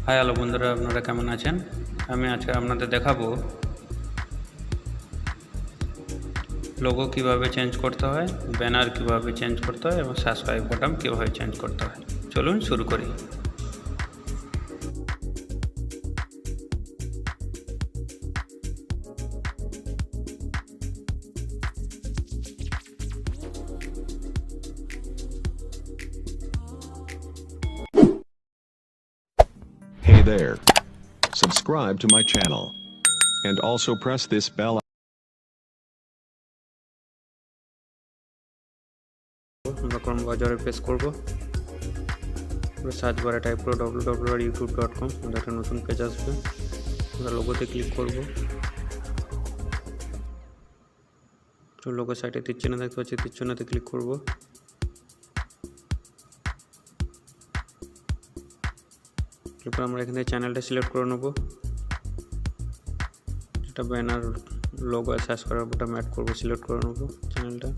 Hi hello বন্ধুরা, আপনারা কেমন আছেন? আমি আজকে আপনাদের দেখাবো লোগো কিভাবে চেঞ্জ করতে হয়, ব্যানার কিভাবে চেঞ্জ করতে হয় এবং সাবস্ক্রাইব বাটন কিভাবে চেঞ্জ করতে হয়। চলুন শুরু করি। Hey there. Subscribe to my channel. And also press this bell. আমরা ক্রোম ব্রাউজারে প্রেস করব, সার্চ বারে টাইপ করব www.youtube.com। আমাদের একটা নতুন পেজ আসবে, আমরা লোগোতে ক্লিক করব। তো লোগো সাইটে তীর চিহ্ন দেখতে পাচ্ছি, তীর চিহ্নতে ক্লিক করব। এরপর আমরা এখানে চ্যানেলটা সিলেক্ট করে নেব, এটা ব্যানার লোগো সার্চ করার বাটন অ্যাড করব, সিলেক্ট করে নেব চ্যানেলটা।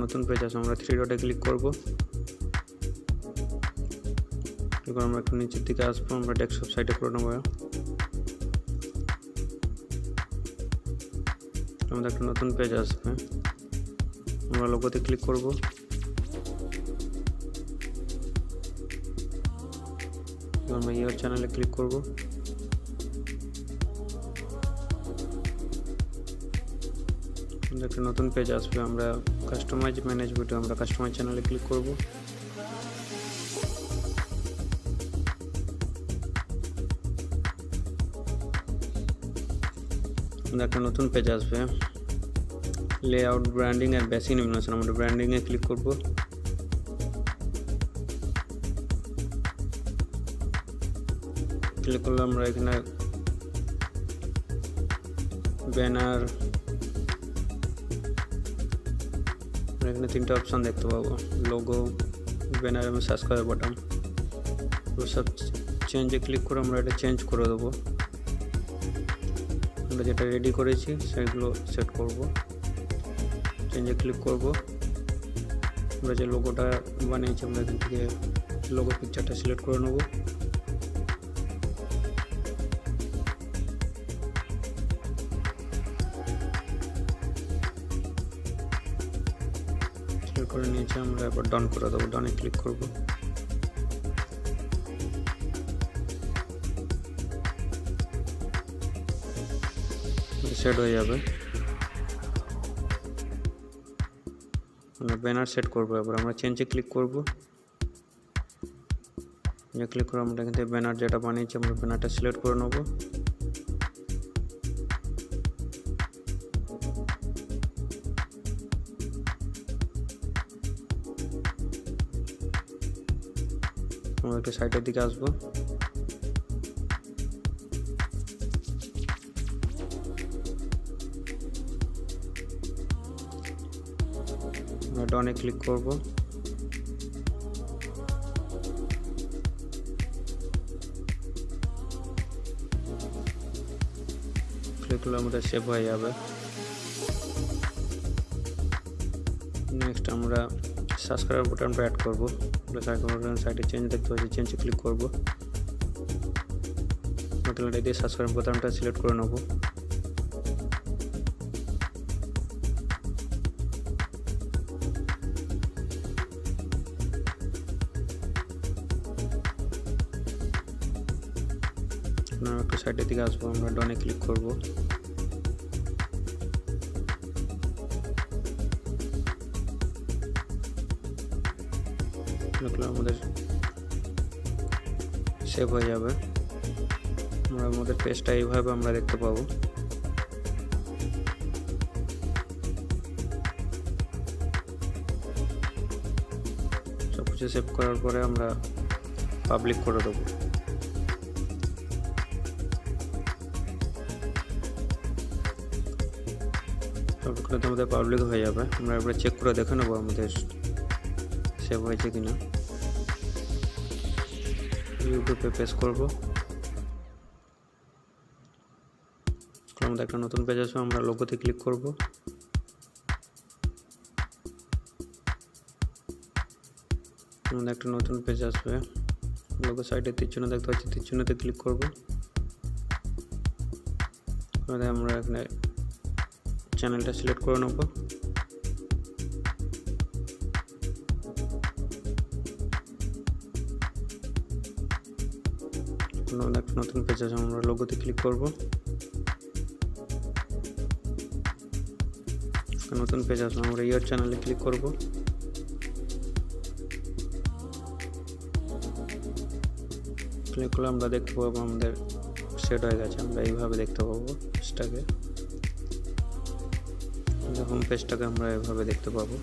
নতুন পেজ আছে, আমরা থ্রি ডটে ক্লিক করব। এরপর আমরা একটু নিচের দিকে আসবো, আমরা ডেস্কটপ সাইটে করে নেব। আমাদের একটা নতুন পেজ আসবে, আমরা লোগোতে ক্লিক করব। আমরা ইউর চ্যানেলে ক্লিক করব। একটা নতুন পেজ আসবে, আমরা কাস্টমাইজ ম্যানেজ ভিডিও, আমরা কাস্টমাইজ চ্যানেলে ক্লিক করব। একটা নতুন পেজ আসবে, লেআউট, ব্র্যান্ডিং আর বেসিক ইনফরমেশন, আমরা ব্র্যান্ডিংয়ে ক্লিক করব। ক্লিক করলে আমরা এখানে ব্যানার, এখানে তিনটা অপশান দেখতে পাবো, লোগো, ব্যানার এবং সাবস্ক্রাইব বাটন। তো সব চেঞ্জে ক্লিক করে আমরা এটা চেঞ্জ করে দেবো। আমরা যেটা রেডি করেছি সেগুলো সেট করব, চেঞ্জে ক্লিক করব। আমরা যে লোগোটা বানিয়েছি আমরা এখান থেকে লোগো পিকচারটা সিলেক্ট করে নেব। করে নিয়েছি, আমরা এবার ডান করে দেবো, ডানে ক্লিক করব। সেট হয়ে যাবে। আমরা ব্যানার সেট করবো, এবার আমরা চেঞ্জে ক্লিক করব। ক্লিক করে আমরা এখান থেকে ব্যানার যেটা বানিয়েছি আমরা ব্যানারটা সিলেক্ট করে নেব। আমরা একটু সাইডের দিকে আসবো, আমরা ডানে ক্লিক করব। ক্লিক করলে আমাদের সেভ হয়ে যাবে। নেক্সট আমরা সাবস্ক্রাইব বাটনটা অ্যাড করব। আমরা সাইটে চেঞ্জ দেখতে পাচ্ছি, চেঞ্জে ক্লিক করব। মতলব এটা দিয়ে সাবস্ক্রাইব বাটনটা সিলেক্ট করে নেব। আমরা একটু সাইডের দিকে আসবো, আমরা ডানে ক্লিক করব। আমাদের সেভ হয়ে যাবে। আমরা আমাদের পেজটা এইভাবে আমরা দেখতে পাবো। সব কিছু সেভ করার পরে আমরা পাবলিক করে দেবো। সবগুলো তো আমাদের পাবলিক হয়ে যাবে। আমরা এবার চেক করে দেখে নেবো আমাদের সেভ হয়েছে কিনা। ইউটিউবে পেজ করব, আমাদের একটা নতুন পেজ আসবে, আমরা লোগোতে ক্লিক করব। আমাদের একটা নতুন পেজ আসবে। লোগো সাইডে তীর চিহ্ন দেখতে পাচ্ছি, তীর চিহ্নতে ক্লিক করব। আমরা এখানে চ্যানেলটা সিলেক্ট করে নেব। একটা নতুন পেজ আছে, আমরা লোগোতে ক্লিক করব। নতুন পেজ আসবে, আমরা ইয়ার চ্যানেলে ক্লিক করব। ক্লিক করলে আমরা দেখতে পাবো আমাদের সেট হয়ে গেছে। আমরা এইভাবে দেখতে পাবো পেজটাকে, হোম পেজটাকে আমরা এইভাবে দেখতে পাবো।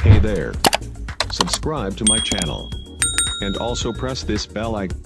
Hey there. Subscribe to my channel. And also press this bell icon.